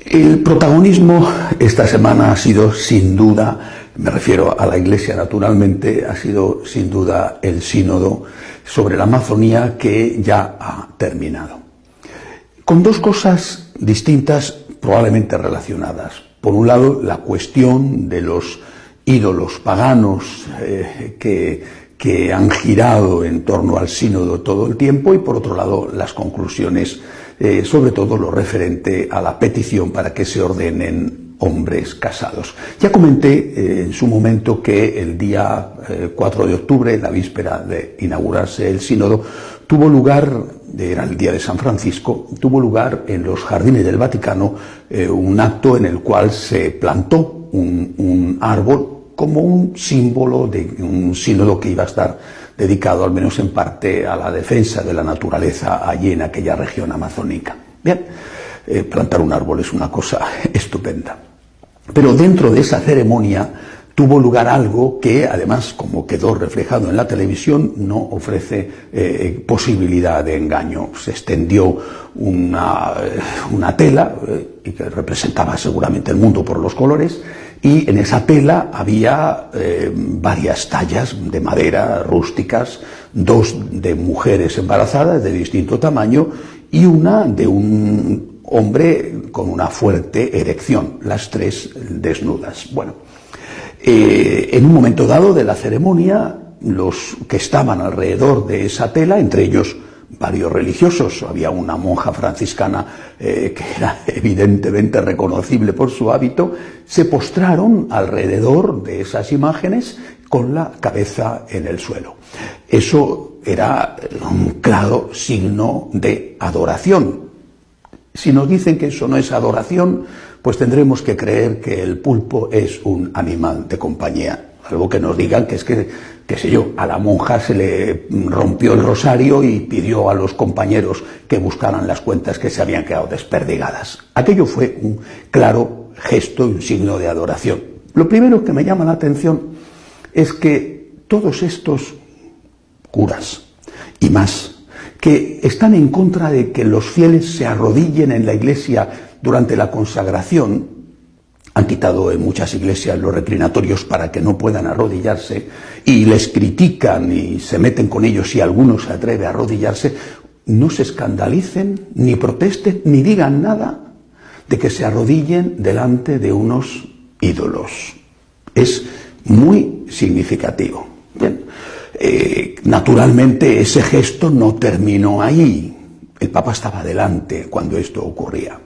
El protagonismo esta semana ha sido sin duda, me refiero a la Iglesia naturalmente, ha sido sin duda el sínodo sobre la Amazonía que ya ha terminado. Con dos cosas distintas, probablemente relacionadas. Por un lado, la cuestión de los ídolos paganos que han girado en torno al sínodo todo el tiempo, y por otro lado, las conclusiones, sobre todo lo referente a la petición para que se ordenen hombres casados. Ya comenté en su momento que el día 4 de octubre, la víspera de inaugurarse el sínodo, tuvo lugar, era el día de San Francisco, tuvo lugar en los jardines del Vaticano un acto en el cual se plantó un árbol como un símbolo de un sínodo que iba a estar dedicado, al menos en parte, a la defensa de la naturaleza allí en aquella región amazónica. Bien, plantar un árbol es una cosa estupenda. Pero dentro de esa ceremonia tuvo lugar algo que, además, como quedó reflejado en la televisión, no ofrece posibilidad de engaño. Se extendió una tela que representaba seguramente el mundo por los colores, y en esa tela había varias tallas de madera rústicas, dos de mujeres embarazadas de distinto tamaño y una de un hombre con una fuerte erección, las tres desnudas. Bueno, en un momento dado de la ceremonia, los que estaban alrededor de esa tela, entre ellos varios religiosos, había una monja franciscana que era evidentemente reconocible por su hábito, se postraron alrededor de esas imágenes con la cabeza en el suelo. Eso era un claro signo de adoración. Si nos dicen que eso no es adoración, pues tendremos que creer que el pulpo es un animal de compañía. Algo que nos digan que es que, qué sé yo, a la monja se le rompió el rosario y pidió a los compañeros que buscaran las cuentas que se habían quedado desperdigadas. Aquello fue un claro gesto y un signo de adoración. Lo primero que me llama la atención es que todos estos curas y más, que están en contra de que los fieles se arrodillen en la iglesia durante la consagración, han quitado en muchas iglesias los reclinatorios para que no puedan arrodillarse, y les critican y se meten con ellos si alguno se atreve a arrodillarse, no se escandalicen, ni protesten, ni digan nada de que se arrodillen delante de unos ídolos. Es muy significativo. Bien. Naturalmente ese gesto no terminó ahí. El Papa estaba delante cuando esto ocurría.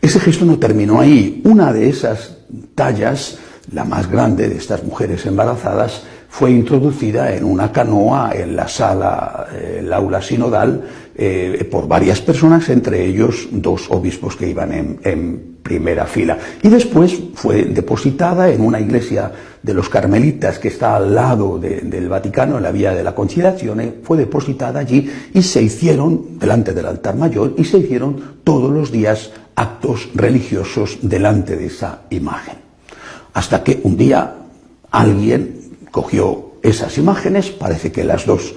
Ese gesto no terminó ahí. Una de esas tallas, la más grande de estas mujeres embarazadas, fue introducida en una canoa en la sala, el aula sinodal, por varias personas, entre ellos dos obispos que iban en primera fila. Y después fue depositada en una iglesia de los carmelitas que está al lado del Vaticano, en la Vía de la Conciliazione, fue depositada allí y se hicieron, delante del altar mayor, y se hicieron todos los días actos religiosos delante de esa imagen. Hasta que un día alguien cogió esas imágenes, parece que las dos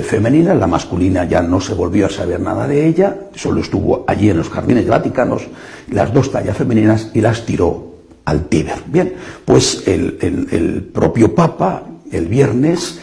femeninas, la masculina ya no se volvió a saber nada de ella, solo estuvo allí en los jardines vaticanos, las dos tallas femeninas, y las tiró al Tíber. Bien, pues el propio Papa el viernes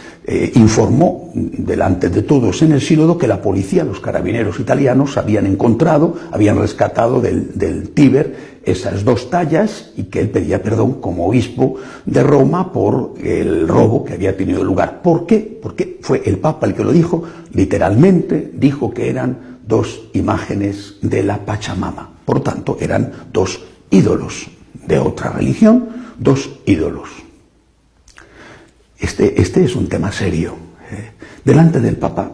informó delante de todos en el sínodo que la policía, los carabineros italianos, habían rescatado del Tíber esas dos tallas, y que él pedía perdón como obispo de Roma por el robo que había tenido lugar. ¿Por qué? Porque fue el Papa el que lo dijo, literalmente dijo que eran dos imágenes de la Pachamama. Por tanto, eran dos ídolos de otra religión, dos ídolos. Este es un tema serio. Delante del Papa,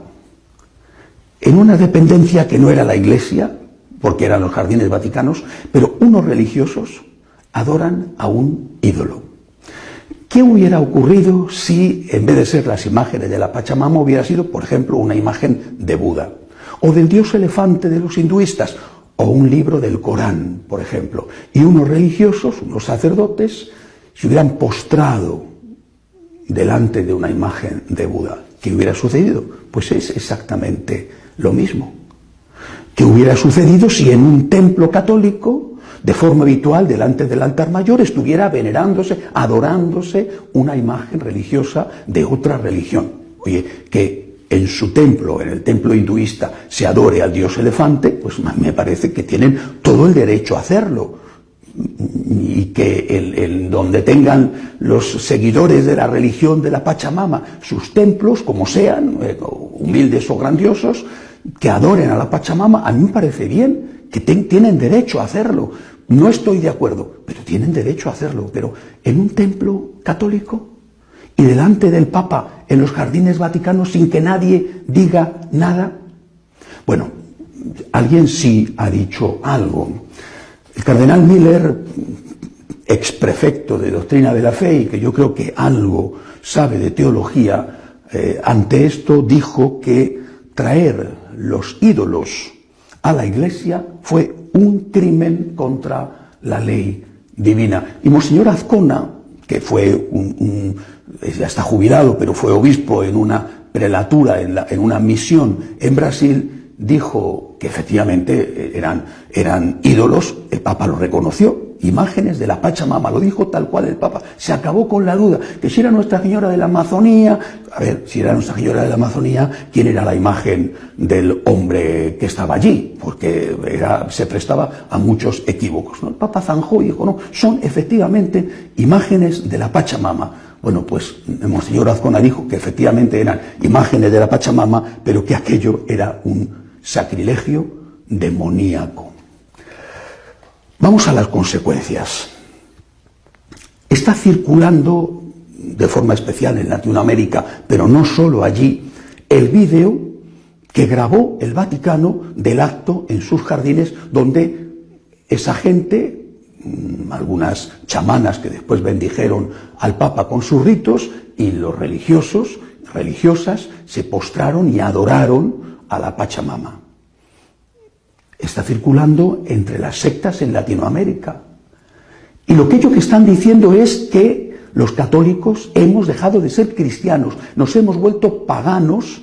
en una dependencia que no era la Iglesia, porque eran los jardines vaticanos, pero unos religiosos adoran a un ídolo. ¿Qué hubiera ocurrido si, en vez de ser las imágenes de la Pachamama, hubiera sido, por ejemplo, una imagen de Buda, o del dios elefante de los hinduistas, o un libro del Corán, por ejemplo, y unos religiosos, unos sacerdotes, se hubieran postrado delante de una imagen de Buda? ¿Qué hubiera sucedido? Pues es exactamente lo mismo. ¿Qué hubiera sucedido si en un templo católico, de forma habitual delante del altar mayor estuviera venerándose, adorándose una imagen religiosa de otra religión. Oye, que en su templo, en el templo hinduista, se adore al dios elefante, pues me parece que tienen todo el derecho a hacerlo. Y que donde tengan los seguidores de la religión de la Pachamama sus templos, como sean, humildes o grandiosos, que adoren a la Pachamama, a mí me parece bien, que tienen derecho a hacerlo. No estoy de acuerdo, pero tienen derecho a hacerlo. Pero en un templo católico y delante del Papa en los jardines vaticanos sin que nadie diga nada. Bueno, alguien sí ha dicho algo. El cardenal Miller, exprefecto de Doctrina de la Fe, y que yo creo que algo sabe de teología, ante esto dijo que traer los ídolos a la Iglesia fue un crimen contra la ley divina. Y Monseñor Azcona, que fue ya está jubilado, pero fue obispo en una prelatura, en una misión en Brasil, dijo que efectivamente eran ídolos. El Papa lo reconoció, imágenes de la Pachamama, lo dijo tal cual el Papa. Se acabó con la duda, que si era Nuestra Señora de la Amazonía, a ver, si era Nuestra Señora de la Amazonía, ¿quién era la imagen del hombre que estaba allí? Porque se prestaba a muchos equívocos, ¿no? El Papa zanjó y dijo, no, son efectivamente imágenes de la Pachamama. Bueno, pues el Monseñor Azcona dijo que efectivamente eran imágenes de la Pachamama, pero que aquello era un sacrilegio demoníaco. Vamos a las consecuencias. Está circulando de forma especial en Latinoamérica, pero no solo allí, el vídeo que grabó el Vaticano del acto en sus jardines, donde esa gente, algunas chamanas que después bendijeron al Papa con sus ritos, y los religiosos, religiosas, se postraron y adoraron a la Pachamama. Está circulando entre las sectas en Latinoamérica. Y lo que ellos están diciendo es que los católicos hemos dejado de ser cristianos, nos hemos vuelto paganos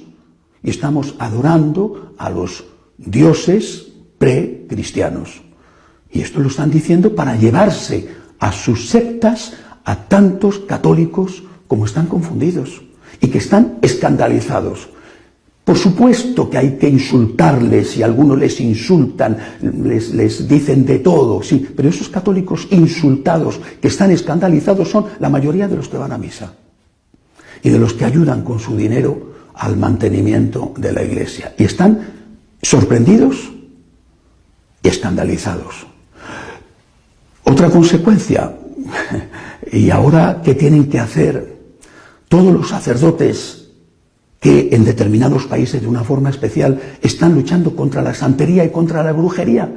y estamos adorando a los dioses precristianos. Y esto lo están diciendo para llevarse a sus sectas a tantos católicos como están confundidos y que están escandalizados. Por supuesto que hay que insultarles, y algunos les insultan, les dicen de todo, sí, pero esos católicos insultados que están escandalizados son la mayoría de los que van a misa y de los que ayudan con su dinero al mantenimiento de la Iglesia. Y están sorprendidos y escandalizados. Otra consecuencia, y ahora, ¿qué tienen que hacer todos los sacerdotes que en determinados países de una forma especial están luchando contra la santería y contra la brujería?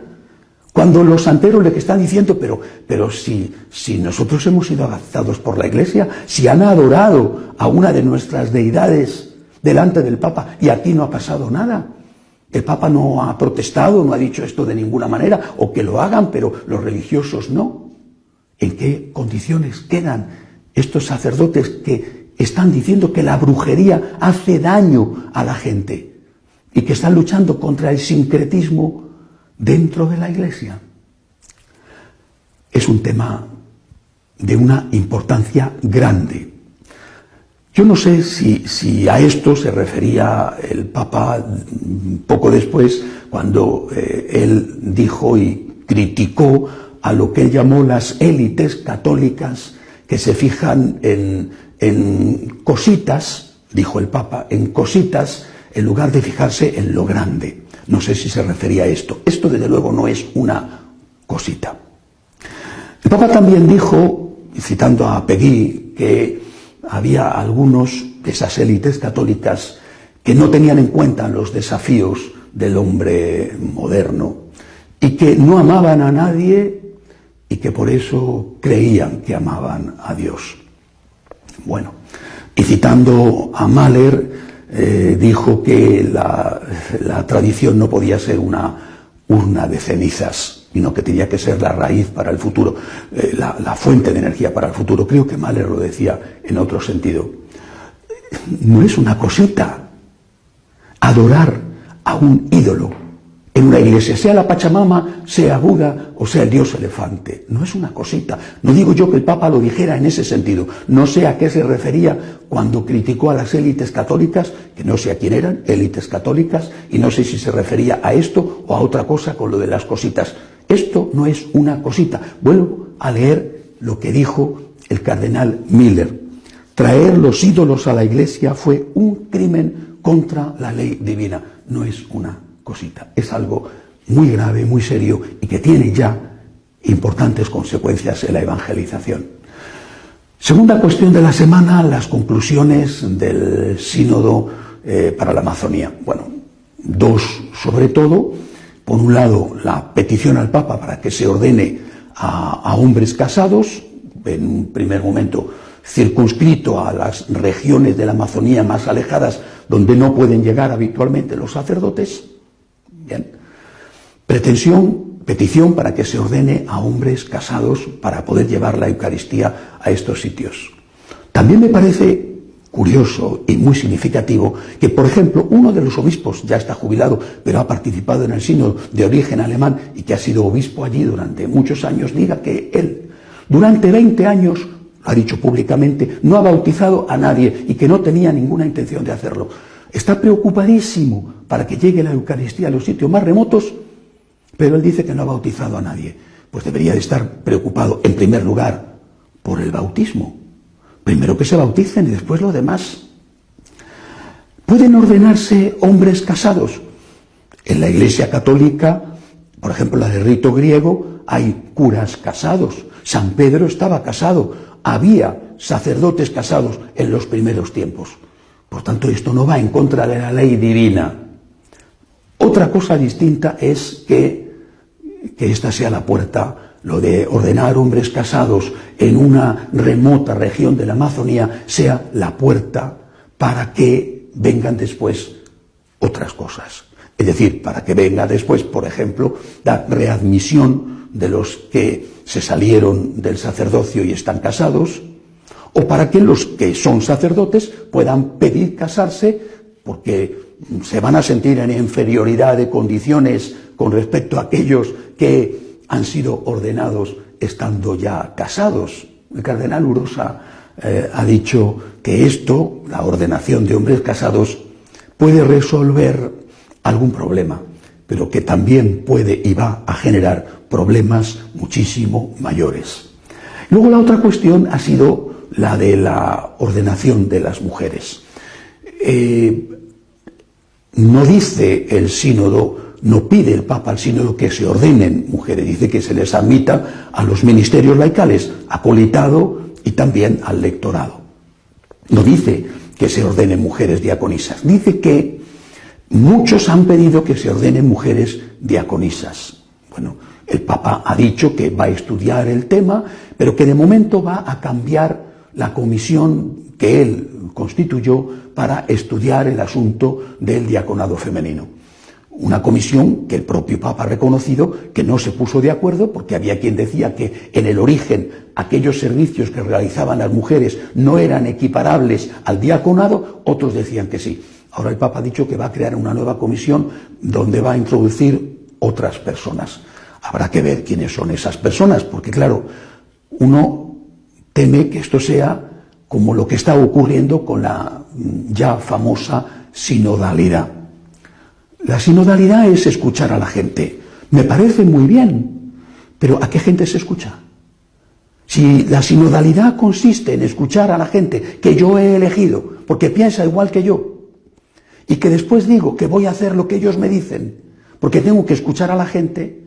Cuando los santeros les están diciendo, pero si nosotros hemos sido agazados por la Iglesia, si han adorado a una de nuestras deidades delante del Papa y aquí no ha pasado nada. El Papa no ha protestado, no ha dicho esto de ninguna manera, o que lo hagan, pero los religiosos no. ¿En qué condiciones quedan estos sacerdotes que están diciendo que la brujería hace daño a la gente y que están luchando contra el sincretismo dentro de la Iglesia? Es un tema de una importancia grande. Yo no sé si a esto se refería el Papa poco después, cuando él dijo y criticó a lo que él llamó las élites católicas que se fijan en cositas, dijo el Papa, en cositas, en lugar de fijarse en lo grande. No sé si se refería a esto. Esto, desde luego, no es una cosita. El Papa también dijo, citando a Peggy, que había algunos de esas élites católicas que no tenían en cuenta los desafíos del hombre moderno y que no amaban a nadie y que por eso creían que amaban a Dios. Bueno, y citando a Mahler, dijo que la tradición no podía ser una urna de cenizas, sino que tenía que ser la raíz para el futuro, la fuente de energía para el futuro. Creo que Mahler lo decía en otro sentido. No es una cosita adorar a un ídolo en una iglesia, sea la Pachamama, sea Buda o sea el dios elefante. No es una cosita. No digo yo que el Papa lo dijera en ese sentido. No sé a qué se refería cuando criticó a las élites católicas, que no sé a quién eran, élites católicas, y no sé si se refería a esto o a otra cosa con lo de las cositas. Esto no es una cosita. Vuelvo a leer lo que dijo el cardenal Miller. Traer los ídolos a la iglesia fue un crimen contra la ley divina. No es una cosita, es algo muy grave, muy serio y que tiene ya importantes consecuencias en la evangelización. Segunda cuestión de la semana, las conclusiones del sínodo para la Amazonía. Bueno, dos sobre todo. Por un lado, la petición al Papa para que se ordene a hombres casados, en un primer momento circunscrito a las regiones de la Amazonía más alejadas donde no pueden llegar habitualmente los sacerdotes. Bien. Petición para que se ordene a hombres casados para poder llevar la Eucaristía a estos sitios. También me parece curioso y muy significativo que, por ejemplo, uno de los obispos, ya está jubilado, pero ha participado en el sínodo de origen alemán y que ha sido obispo allí durante muchos años, diga que él, durante 20 años, lo ha dicho públicamente, no ha bautizado a nadie y que no tenía ninguna intención de hacerlo. Está preocupadísimo para que llegue la Eucaristía a los sitios más remotos, pero él dice que no ha bautizado a nadie. Pues debería de estar preocupado, en primer lugar, por el bautismo. Primero que se bauticen y después lo demás. ¿Pueden ordenarse hombres casados? En la Iglesia Católica, por ejemplo, la de rito griego, hay curas casados. San Pedro estaba casado. Había sacerdotes casados en los primeros tiempos. Por tanto, esto no va en contra de la ley divina. Otra cosa distinta es que esta sea la puerta, lo de ordenar hombres casados en una remota región de la Amazonía, sea la puerta para que vengan después otras cosas. Es decir, para que venga después, por ejemplo, la readmisión de los que se salieron del sacerdocio y están casados, o para que los que son sacerdotes puedan pedir casarse porque se van a sentir en inferioridad de condiciones con respecto a aquellos que han sido ordenados estando ya casados. El cardenal Urosa ha dicho que esto, la ordenación de hombres casados, puede resolver algún problema, pero que también puede y va a generar problemas muchísimo mayores. Luego la otra cuestión ha sido la de la ordenación de las mujeres. No dice el sínodo, no pide el Papa al sínodo que se ordenen mujeres, dice que se les admita a los ministerios laicales, acolitado y también al lectorado. No dice que se ordenen mujeres diaconisas, dice que muchos han pedido que se ordenen mujeres diaconisas. Bueno, el Papa ha dicho que va a estudiar el tema, pero que de momento va a cambiar la comisión que él constituyó para estudiar el asunto del diaconado femenino. Una comisión que el propio Papa ha reconocido que no se puso de acuerdo porque había quien decía que en el origen aquellos servicios que realizaban las mujeres no eran equiparables al diaconado, otros decían que sí. Ahora el Papa ha dicho que va a crear una nueva comisión donde va a introducir otras personas. Habrá que ver quiénes son esas personas, porque claro, uno teme que esto sea como lo que está ocurriendo con la ya famosa sinodalidad. La sinodalidad es escuchar a la gente. Me parece muy bien, pero ¿a qué gente se escucha? Si la sinodalidad consiste en escuchar a la gente que yo he elegido porque piensa igual que yo, y que después digo que voy a hacer lo que ellos me dicen, porque tengo que escuchar a la gente,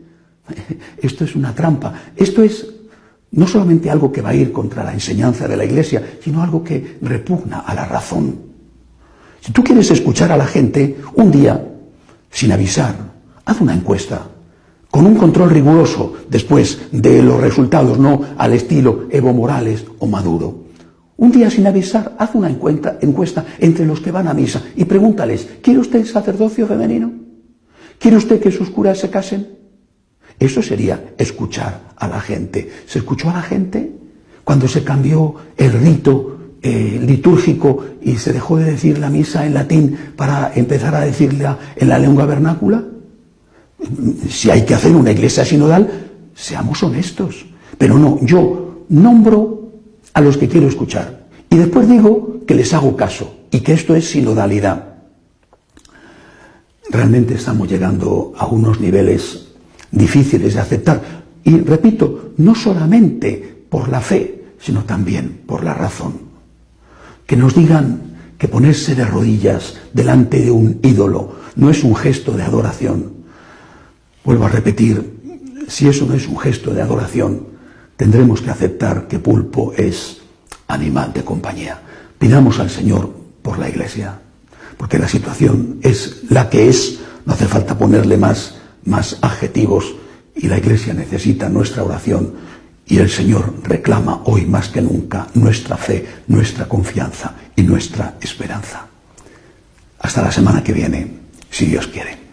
esto es una trampa. Esto es no solamente algo que va a ir contra la enseñanza de la Iglesia, sino algo que repugna a la razón. Si tú quieres escuchar a la gente, un día, sin avisar, haz una encuesta, con un control riguroso después de los resultados, no al estilo Evo Morales o Maduro. Un día sin avisar, haz una encuesta entre los que van a misa y pregúntales, ¿quiere usted el sacerdocio femenino? ¿Quiere usted que sus curas se casen? Eso sería escuchar a la gente. ¿Se escuchó a la gente cuando se cambió el rito litúrgico y se dejó de decir la misa en latín para empezar a decirla en la lengua vernácula? Si hay que hacer una iglesia sinodal, seamos honestos. Pero no, yo nombro a los que quiero escuchar y después digo que les hago caso y que esto es sinodalidad. Realmente estamos llegando a unos niveles difíciles de aceptar. Y repito, no solamente por la fe, sino también por la razón. Que nos digan que ponerse de rodillas delante de un ídolo no es un gesto de adoración. Vuelvo a repetir, si eso no es un gesto de adoración, tendremos que aceptar que pulpo es animal de compañía. Pidamos al Señor por la Iglesia, porque la situación es la que es, no hace falta ponerle más adjetivos, y la Iglesia necesita nuestra oración, y el Señor reclama hoy más que nunca nuestra fe, nuestra confianza y nuestra esperanza. Hasta la semana que viene, si Dios quiere.